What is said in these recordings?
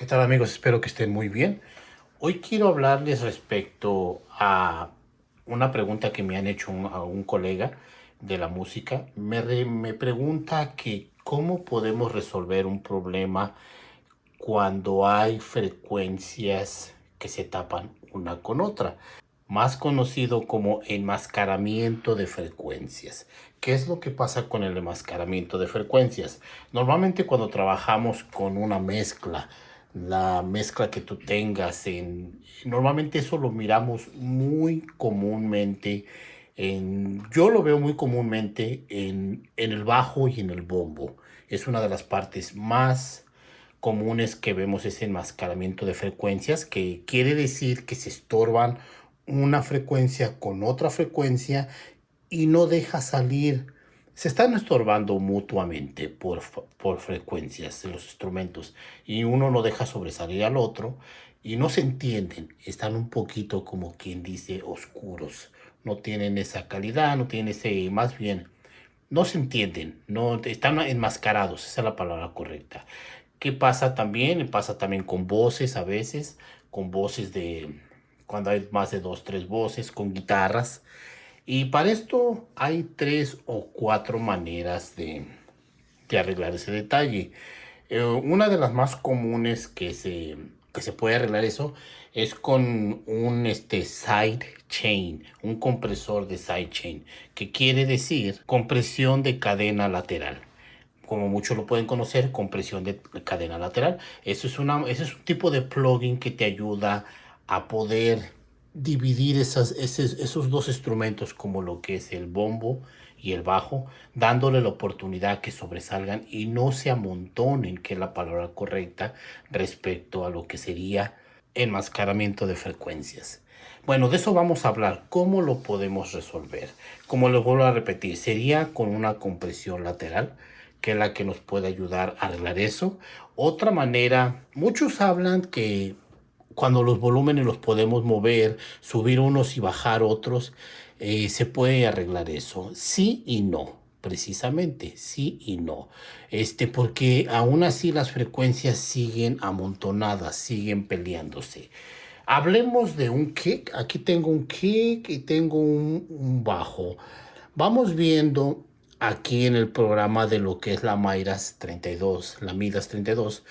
¿Qué tal amigos? Espero que estén muy bien. Hoy quiero hablarles respecto a una pregunta que me han hecho a un colega de la música. Me pregunta que cómo podemos resolver un problema cuando hay frecuencias que se tapan una con otra, más conocido como enmascaramiento de frecuencias. ¿Qué es lo que pasa con el enmascaramiento de frecuencias? Normalmente cuando trabajamos con una mezcla, la mezcla que tú tengas normalmente eso lo miramos muy comúnmente yo lo veo muy comúnmente en el bajo y en el bombo. Es una de las partes más comunes que vemos, ese enmascaramiento de frecuencias, que quiere decir que se estorban una frecuencia con otra frecuencia y no deja salir. Se están estorbando mutuamente por frecuencias de los instrumentos y uno no deja sobresalir al otro y no se entienden. Están un poquito, como quien dice, oscuros. No tienen esa calidad, no tienen ese, más bien, no se entienden, no están enmascarados, esa es la palabra correcta. ¿Qué pasa también? Pasa también con voces a veces, con voces cuando hay más de dos, tres voces, con guitarras. Y para esto hay tres o cuatro maneras de arreglar ese detalle. Una de las más comunes que se puede arreglar eso es con un sidechain, un compresor de sidechain, que quiere decir compresión de cadena lateral. Como muchos lo pueden conocer, compresión de cadena lateral. Ese es un tipo de plugin que te ayuda a poder dividir esos dos instrumentos, como lo que es el bombo y el bajo, dándole la oportunidad que sobresalgan y no se amontonen, que es la palabra correcta, respecto a lo que sería enmascaramiento de frecuencias. Bueno, de eso vamos a hablar. ¿Cómo lo podemos resolver? Como lo vuelvo a repetir, sería con una compresión lateral, que es la que nos puede ayudar a arreglar eso. Otra manera, muchos hablan que cuando los volúmenes los podemos mover, subir unos y bajar otros, se puede arreglar eso. Sí y no, precisamente, sí y no. Porque aún así las frecuencias siguen amontonadas, siguen peleándose. Hablemos de un kick. Aquí tengo un kick y tengo un bajo. Vamos viendo aquí en el programa de lo que es la Midas 32, la Midas 32,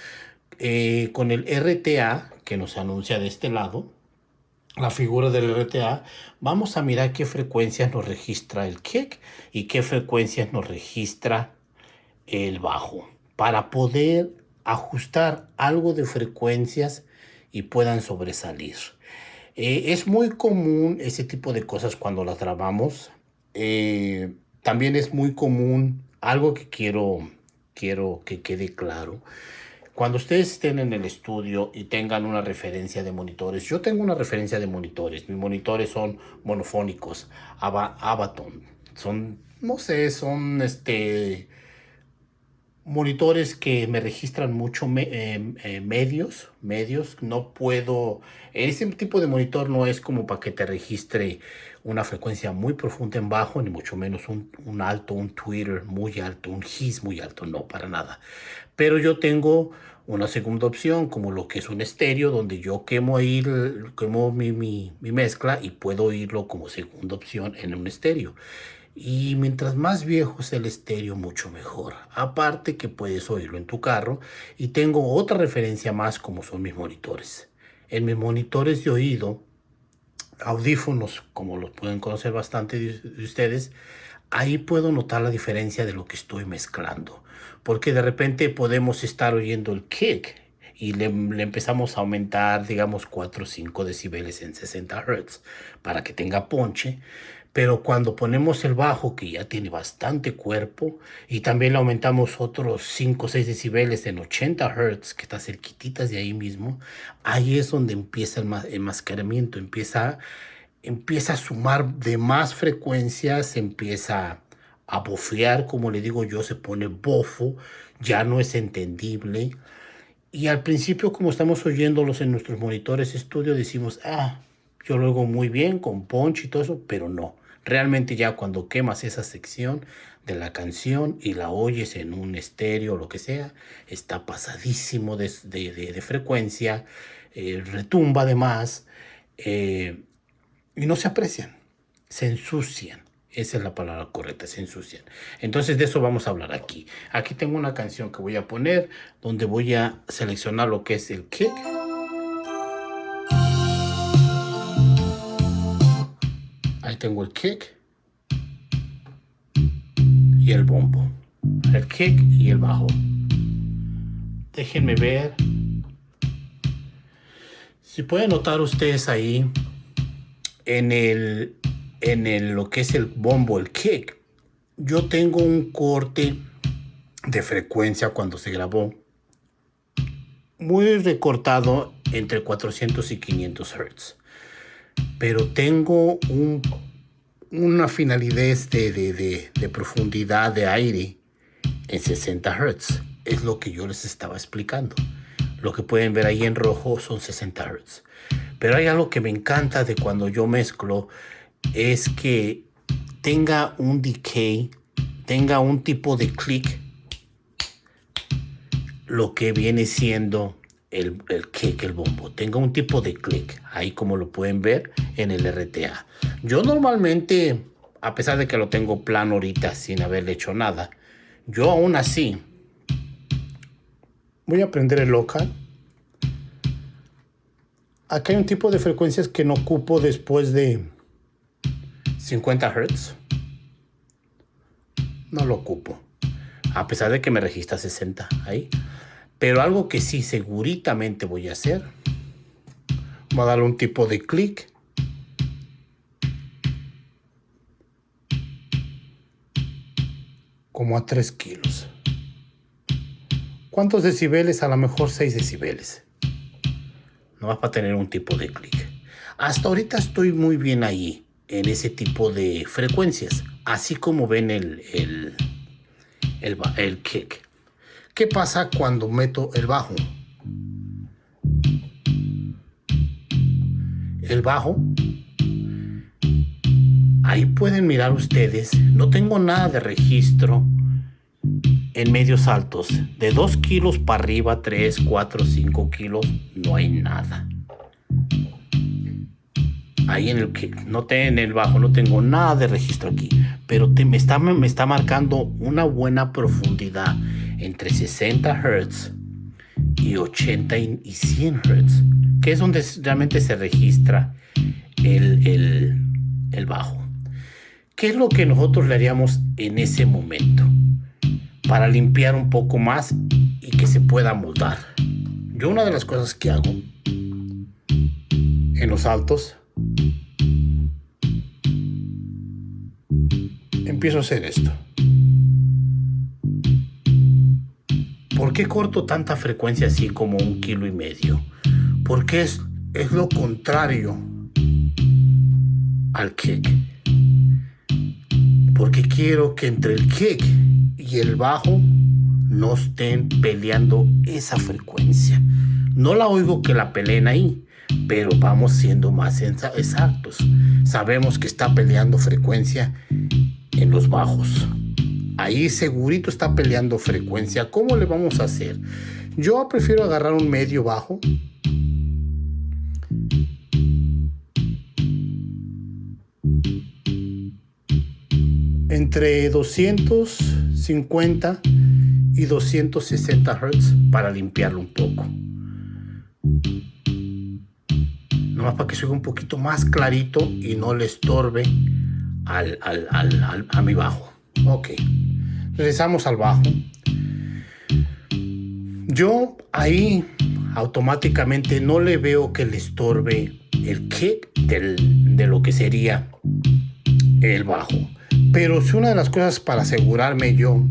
con el RTA que nos anuncia de este lado, la figura del RTA. Vamos a mirar qué frecuencias nos registra el kick y qué frecuencias nos registra el bajo, para poder ajustar algo de frecuencias y puedan sobresalir. Es muy común ese tipo de cosas cuando las grabamos. También es muy común algo que quiero que quede claro. Cuando ustedes estén en el estudio y tengan una referencia de monitores, yo tengo una referencia de monitores. Mis monitores son monofónicos, Avaton. Son, no sé, son monitores que me registran mucho medios. No puedo, ese tipo de monitor no es como para que te registre una frecuencia muy profunda en bajo, ni mucho menos un alto, un tweeter muy alto, un hiss muy alto, no, para nada. Pero yo tengo una segunda opción, como lo que es un estéreo, donde yo quemo mi mezcla y puedo oírlo como segunda opción en un estéreo. Y mientras más viejo es el estéreo, mucho mejor. Aparte que puedes oírlo en tu carro. Y tengo otra referencia más, como son mis monitores. En mis monitores de oído, audífonos, como los pueden conocer bastante de ustedes, ahí puedo notar la diferencia de lo que estoy mezclando. Porque de repente podemos estar oyendo el kick y le empezamos a aumentar, digamos, 4 o 5 decibeles en 60 Hz para que tenga ponche. Pero cuando ponemos el bajo, que ya tiene bastante cuerpo, y también le aumentamos otros 5 o 6 decibeles en 80 Hz, que está cerquititas de ahí mismo, ahí es donde empieza el enmascaramiento, empieza a sumar de más frecuencias, empieza a bofear, como le digo yo, se pone bofo, ya no es entendible. Y al principio, como estamos oyéndolos en nuestros monitores estudio, decimos, yo lo oigo muy bien con punch y todo eso, pero no. Realmente ya cuando quemas esa sección de la canción y la oyes en un estéreo o lo que sea, está pasadísimo de frecuencia, retumba además, y no se aprecian, se ensucian. Esa es la palabra correcta, se ensucian. Entonces de eso vamos a hablar aquí. Aquí tengo una canción que voy a poner donde voy a seleccionar lo que es el kick. Ahí tengo el kick y el bombo. El kick y el bajo. Déjenme ver. Si pueden notar ustedes ahí en lo que es el bombo, el kick, yo tengo un corte de frecuencia cuando se grabó muy recortado entre 400 y 500 Hz, pero tengo una finalidad de profundidad de aire en 60 Hz. Es lo que yo les estaba explicando. Lo que pueden ver ahí en rojo son 60 Hz. Pero hay algo que me encanta de cuando yo mezclo, es que tenga un decay, tenga un tipo de click, lo que viene siendo el kick, el bombo. Tenga un tipo de click, ahí como lo pueden ver en el RTA. Yo normalmente, a pesar de que lo tengo plano ahorita sin haberle hecho nada, yo aún así voy a prender el local. Acá hay un tipo de frecuencias que no ocupo después de 50 Hz. No lo ocupo, a pesar de que me registra 60 ahí. Pero algo que sí seguritamente voy a hacer, voy a darle un tipo de clic. Como a 3 kilos. ¿Cuántos decibeles? A lo mejor 6 decibeles. No vas para tener un tipo de clic. Hasta ahorita estoy muy bien ahí, en ese tipo de frecuencias. Así como ven el kick. ¿Qué pasa cuando meto el bajo? El bajo, ahí pueden mirar ustedes, no tengo nada de registro en medios altos. De 2 kilos para arriba, 3, 4, 5 kilos, no hay nada. Ahí en el bajo no tengo nada de registro aquí, pero me está marcando una buena profundidad entre 60 Hz y 80 y 100 Hz, que es donde realmente se registra el bajo. ¿Qué es lo que nosotros le haríamos en ese momento para limpiar un poco más y que se pueda moldar? Yo una de las cosas que hago en los altos, empiezo a hacer esto. ¿Por qué corto tanta frecuencia así como 1,5 kilos? Porque es lo contrario al kick. Porque quiero que entre el kick y el bajo no estén peleando esa frecuencia. No la oigo que la peleen ahí, pero vamos siendo más exactos. Sabemos que está peleando frecuencia en los bajos. Ahí segurito está peleando frecuencia. ¿Cómo le vamos a hacer? Yo prefiero agarrar un medio bajo. Entre 250 y 260 Hz para limpiarlo un poco. Nomás para que se oiga un poquito más clarito y no le estorbe a mi bajo. Ok, regresamos al bajo. Yo ahí automáticamente no le veo que le estorbe el kick de lo que sería el bajo. Pero si una de las cosas para asegurarme yo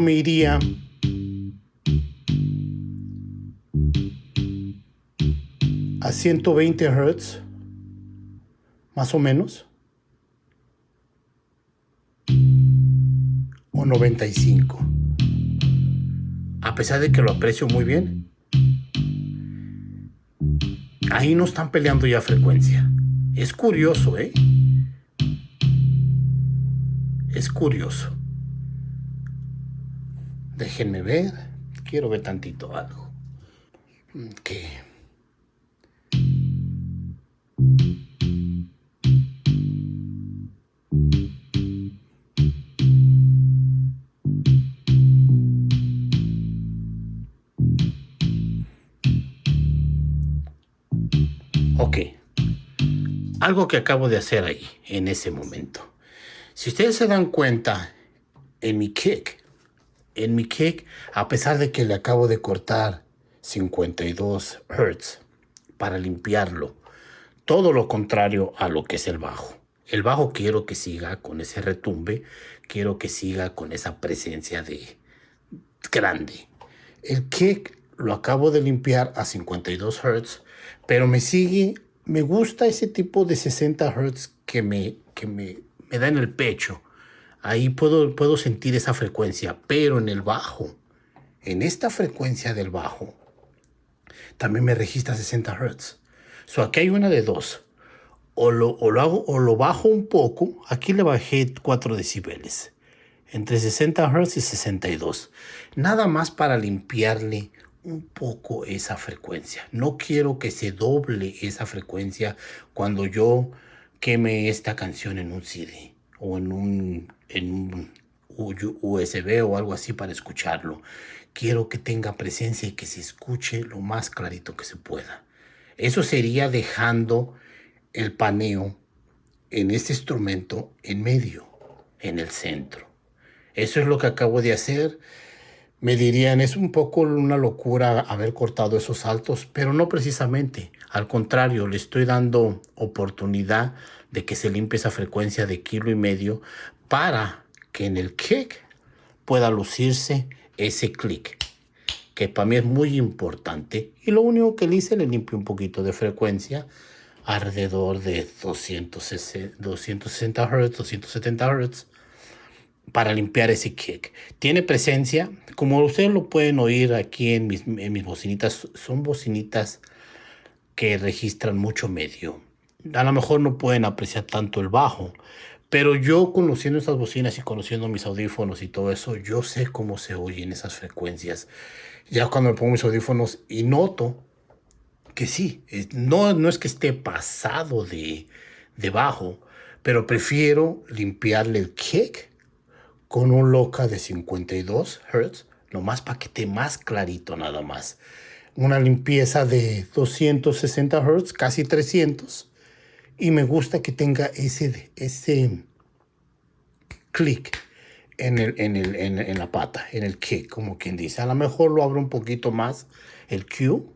me iría a 120 Hz, más o menos, o 95. A pesar de que lo aprecio muy bien, ahí no están peleando ya frecuencia. Es curioso, ¿eh? Es curioso. Déjenme ver. Quiero ver tantito algo. ¿Qué? Ok. Algo que acabo de hacer ahí, en ese momento. Si ustedes se dan cuenta, en mi kick, a pesar de que le acabo de cortar 52 Hz para limpiarlo, todo lo contrario a lo que es el bajo. El bajo quiero que siga con ese retumbe, quiero que siga con esa presencia de grande. El kick lo acabo de limpiar a 52 Hz, pero me gusta ese tipo de 60 Hz me da en el pecho. Ahí puedo sentir esa frecuencia, pero en el bajo, en esta frecuencia del bajo, también me registra 60 Hz. So, aquí hay una de dos. O lo bajo un poco. Aquí le bajé 4 decibeles. Entre 60 Hz y 62. Nada más para limpiarle un poco esa frecuencia. No quiero que se doble esa frecuencia cuando yo queme esta canción en un CD o en un USB o algo así para escucharlo. Quiero que tenga presencia y que se escuche lo más clarito que se pueda. Eso sería dejando el paneo en este instrumento en medio, en el centro. Eso es lo que acabo de hacer. Me dirían, es un poco una locura haber cortado esos saltos, pero no precisamente. Al contrario, le estoy dando oportunidad de que se limpie esa frecuencia de 1,5 kilos para que en el kick pueda lucirse ese clic, que para mí es muy importante. Y lo único que le hice, le limpio un poquito de frecuencia, alrededor de 260 Hz, 270 Hz, para limpiar ese kick. Tiene presencia, como ustedes lo pueden oír aquí en mis bocinitas, son bocinitas que registran mucho medio. A lo mejor no pueden apreciar tanto el bajo, pero yo conociendo estas bocinas y conociendo mis audífonos y todo eso, yo sé cómo se oyen esas frecuencias. Ya cuando me pongo mis audífonos y noto que sí, no es que esté pasado de bajo, pero prefiero limpiarle el kick con un loca de 52 Hz, nomás para que esté más clarito nada más. Una limpieza de 260 Hz, casi 300, y me gusta que tenga ese clic en la pata, en el kick, como quien dice. A lo mejor lo abro un poquito más, el Q.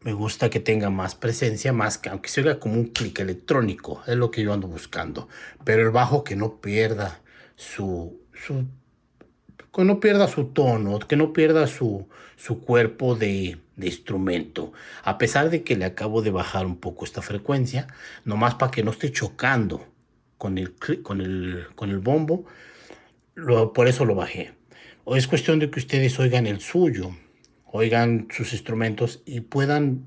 Me gusta que tenga más presencia, más que aunque se oiga como un clic electrónico, es lo que yo ando buscando. Pero el bajo que no pierda que no pierda su tono, que no pierda su cuerpo de instrumento. A pesar de que le acabo de bajar un poco esta frecuencia, nomás para que no esté chocando con el bombo, por eso lo bajé. O es cuestión de que ustedes oigan el suyo, oigan sus instrumentos y puedan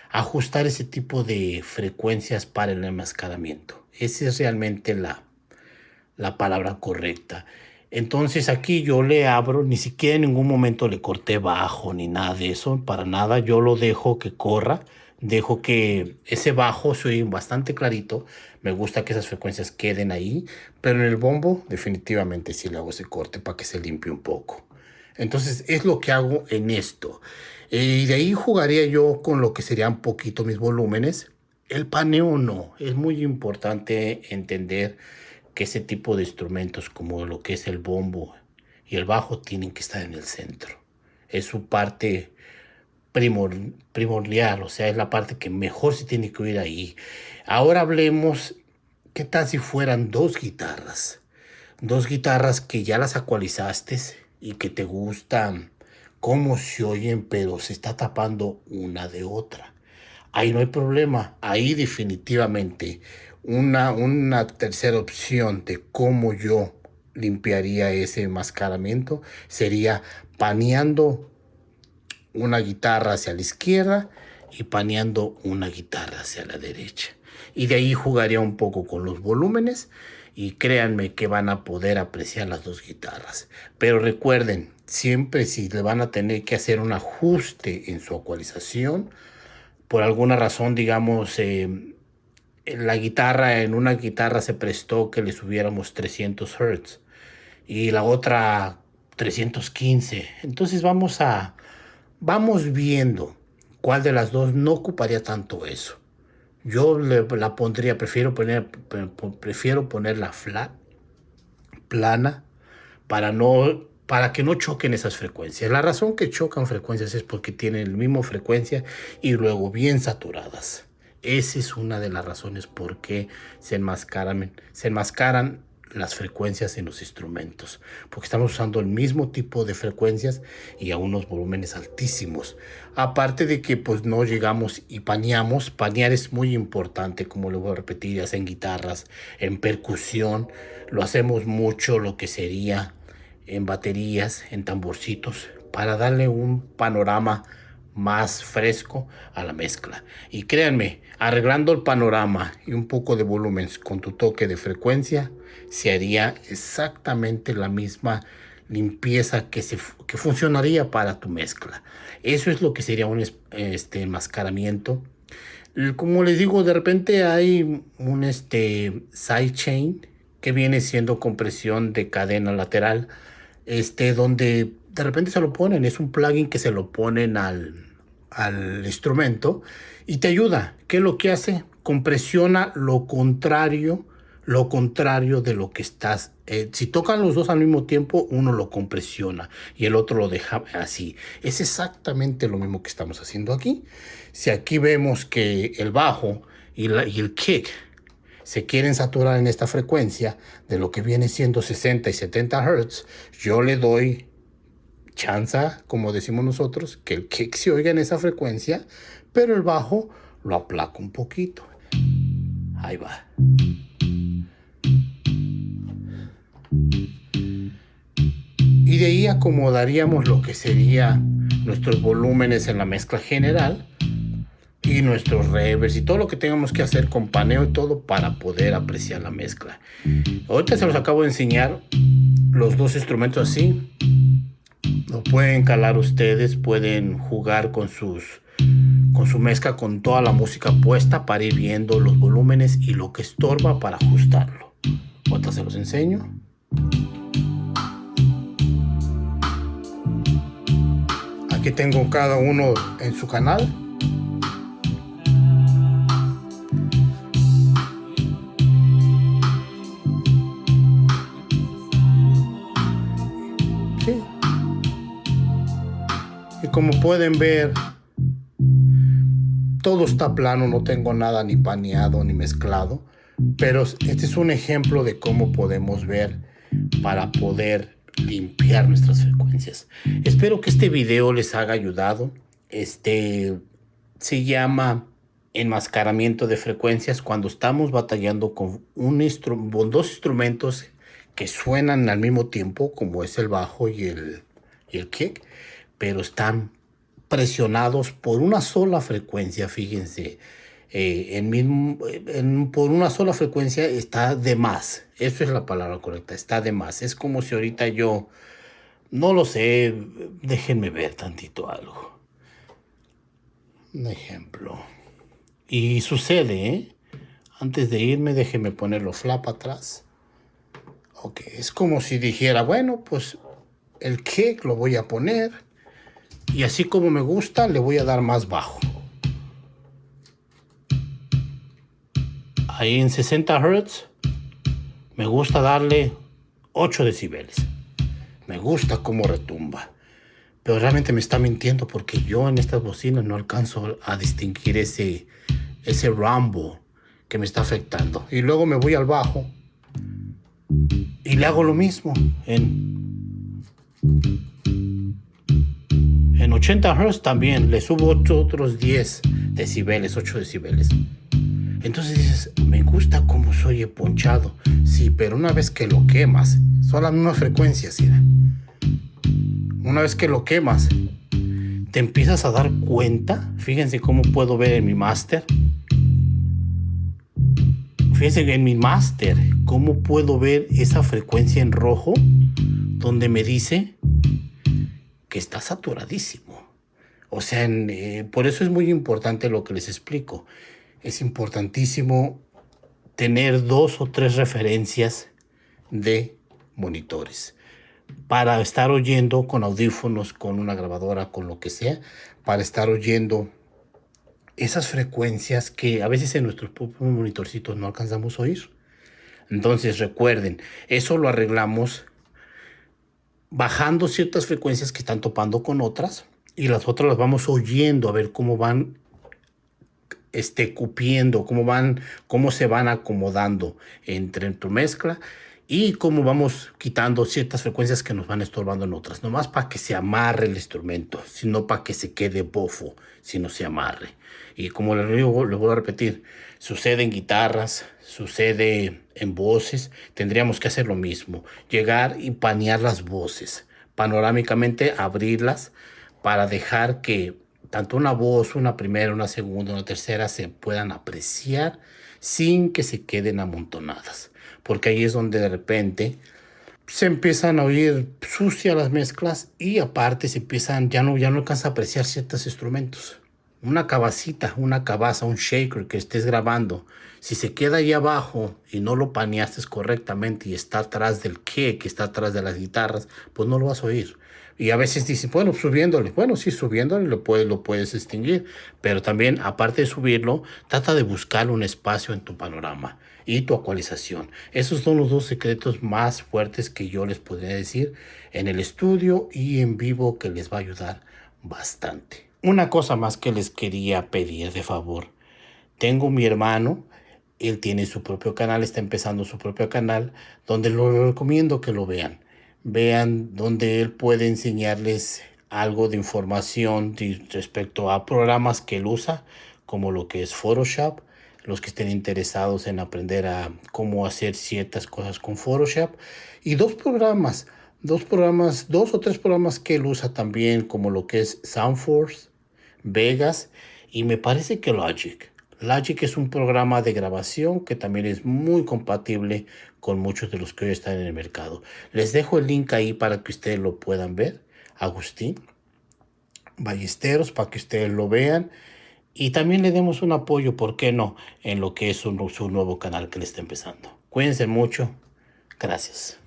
ajustar ese tipo de frecuencias para el enmascaramiento. Esa es realmente la palabra correcta. Entonces aquí yo le abro, ni siquiera en ningún momento le corté bajo ni nada de eso, para nada. Yo lo dejo que corra, dejo que ese bajo soy bastante clarito. Me gusta que esas frecuencias queden ahí, pero en el bombo definitivamente sí le hago ese corte para que se limpie un poco. Entonces es lo que hago en esto. Y de ahí jugaría yo con lo que serían un poquito mis volúmenes. El paneo no. Es muy importante entender que ese tipo de instrumentos como lo que es el bombo y el bajo tienen que estar en el centro. Es su parte primordial, o sea, es la parte que mejor se tiene que oír ahí. Ahora hablemos, ¿qué tal si fueran dos guitarras? Dos guitarras que ya las actualizaste y que te gustan cómo se oyen, pero se está tapando una de otra. Ahí no hay problema. Ahí definitivamente una tercera opción de cómo yo limpiaría ese enmascaramiento sería paneando una guitarra hacia la izquierda y paneando una guitarra hacia la derecha. Y de ahí jugaría un poco con los volúmenes y créanme que van a poder apreciar las dos guitarras. Pero recuerden, siempre si le van a tener que hacer un ajuste en su ecualización, por alguna razón, digamos, en una guitarra se prestó que le subiéramos 300 Hz y la otra 315. Entonces vamos viendo cuál de las dos no ocuparía tanto eso. Yo la pondría, prefiero ponerla flat, plana, para que no choquen esas frecuencias. La razón que chocan frecuencias es porque tienen la misma frecuencia y luego bien saturadas. Esa es una de las razones por qué se enmascaran las frecuencias en los instrumentos, porque estamos usando el mismo tipo de frecuencias y a unos volúmenes altísimos. Aparte de que pues no llegamos y paneamos. Panear es muy importante, como le voy a repetir, ya sea en guitarras, en percusión, lo hacemos mucho, lo que sería en baterías, en tamborcitos, para darle un panorama más fresco a la mezcla. Y créanme, arreglando el panorama y un poco de volumen con tu toque de frecuencia, se haría exactamente la misma limpieza que funcionaría para tu mezcla. Eso es lo que sería un enmascaramiento. Como les digo, de repente hay un sidechain que viene siendo compresión de cadena lateral, donde de repente se lo ponen, es un plugin que se lo ponen al instrumento y te ayuda. ¿Qué es lo que hace? Compresiona lo contrario de lo que estás. Si tocan los dos al mismo tiempo, uno lo compresiona y el otro lo deja así. Es exactamente lo mismo que estamos haciendo aquí. Si aquí vemos que el bajo y el kick se quieren saturar en esta frecuencia de lo que viene siendo 60 y 70 Hz, yo le doy chance, como decimos nosotros, que el kick se oiga en esa frecuencia, pero el bajo lo aplaco un poquito. Ahí va. Y de ahí acomodaríamos lo que serían nuestros volúmenes en la mezcla general y nuestros reverbs y todo lo que tengamos que hacer con paneo y todo para poder apreciar la mezcla. Ahorita se los acabo de enseñar los dos instrumentos así. Lo pueden calar ustedes, pueden jugar con su mezcla con toda la música puesta para ir viendo los volúmenes y lo que estorba para ajustarlo. Ahorita se los enseño. Aquí tengo cada uno en su canal. Sí. Y como pueden ver, todo está plano, no tengo nada ni paneado ni mezclado, pero este es un ejemplo de cómo podemos ver para poder limpiar nuestras frecuencias. Espero que este video les haya ayudado. Se llama enmascaramiento de frecuencias cuando estamos batallando con dos instrumentos que suenan al mismo tiempo, como es el bajo y el kick, pero están presionados por una sola frecuencia. Fíjense, por una sola frecuencia está de más. Eso es la palabra correcta, está de más. Es como si ahorita yo, no lo sé, déjenme ver tantito algo. Un ejemplo. Y sucede, antes de irme, déjenme ponerlo flap atrás. Ok, es como si dijera, bueno, pues el kick lo voy a poner y así como me gusta, le voy a dar más bajo. Ahí en 60 Hz me gusta darle 8 decibeles. Me gusta cómo retumba. Pero realmente me está mintiendo porque yo en estas bocinas no alcanzo a distinguir ese rumble que me está afectando. Y luego me voy al bajo y le hago lo mismo en 80 Hz también. Le subo otros 10 decibeles, 8 decibeles. Entonces dices, me gusta cómo se oye ponchado. Sí, pero una vez que lo quemas, son las mismas frecuencias, mira. Una vez que lo quemas, te empiezas a dar cuenta. Fíjense cómo puedo ver en mi máster. Fíjense que en mi máster, ¿cómo puedo ver esa frecuencia en rojo donde me dice que está saturadísimo? O sea, por eso es muy importante lo que les explico. Es importantísimo tener 2 o 3 referencias de monitores para estar oyendo con audífonos, con una grabadora, con lo que sea, para estar oyendo esas frecuencias que a veces en nuestros propios monitorcitos no alcanzamos a oír. Entonces recuerden, eso lo arreglamos bajando ciertas frecuencias que están topando con otras y las otras las vamos oyendo a ver cómo van cupiendo, cómo se van acomodando entre tu mezcla y cómo vamos quitando ciertas frecuencias que nos van estorbando en otras. No más para que se amarre el instrumento, sino para que se quede bofo, si no se amarre. Y como les digo, les voy a repetir, sucede en guitarras, sucede en voces, tendríamos que hacer lo mismo, llegar y panear las voces, panorámicamente abrirlas para dejar que tanto una voz, una primera, una segunda, una tercera se puedan apreciar sin que se queden amontonadas. Porque ahí es donde de repente se empiezan a oír sucias las mezclas y aparte se empiezan, ya no alcanza a apreciar ciertos instrumentos. Una cabacita, una cabaza, un shaker que estés grabando, si se queda ahí abajo y no lo paneaste correctamente y está atrás del kick, que está atrás de las guitarras, pues no lo vas a oír. Y a veces dices, bueno, subiéndole. Bueno, sí, subiéndole lo puedes extinguir. Pero también, aparte de subirlo, trata de buscar un espacio en tu panorama y tu ecualización. Esos son los 2 secretos más fuertes que yo les podría decir en el estudio y en vivo que les va a ayudar bastante. Una cosa más que les quería pedir de favor. Tengo mi hermano, él tiene su propio canal, está empezando su propio canal, donde lo recomiendo que lo vean. Vean donde él puede enseñarles algo de información respecto a programas que él usa, como lo que es Photoshop, los que estén interesados en aprender a cómo hacer ciertas cosas con Photoshop, y 2 o 3 programas que él usa también, como lo que es Soundforce, Vegas y me parece que Logic. Logic es un programa de grabación que también es muy compatible con muchos de los que hoy están en el mercado. Les dejo el link ahí para que ustedes lo puedan ver. Agustín Ballesteros, para que ustedes lo vean. Y también le demos un apoyo, ¿por qué no?, en lo que es su nuevo canal que le está empezando. Cuídense mucho. Gracias.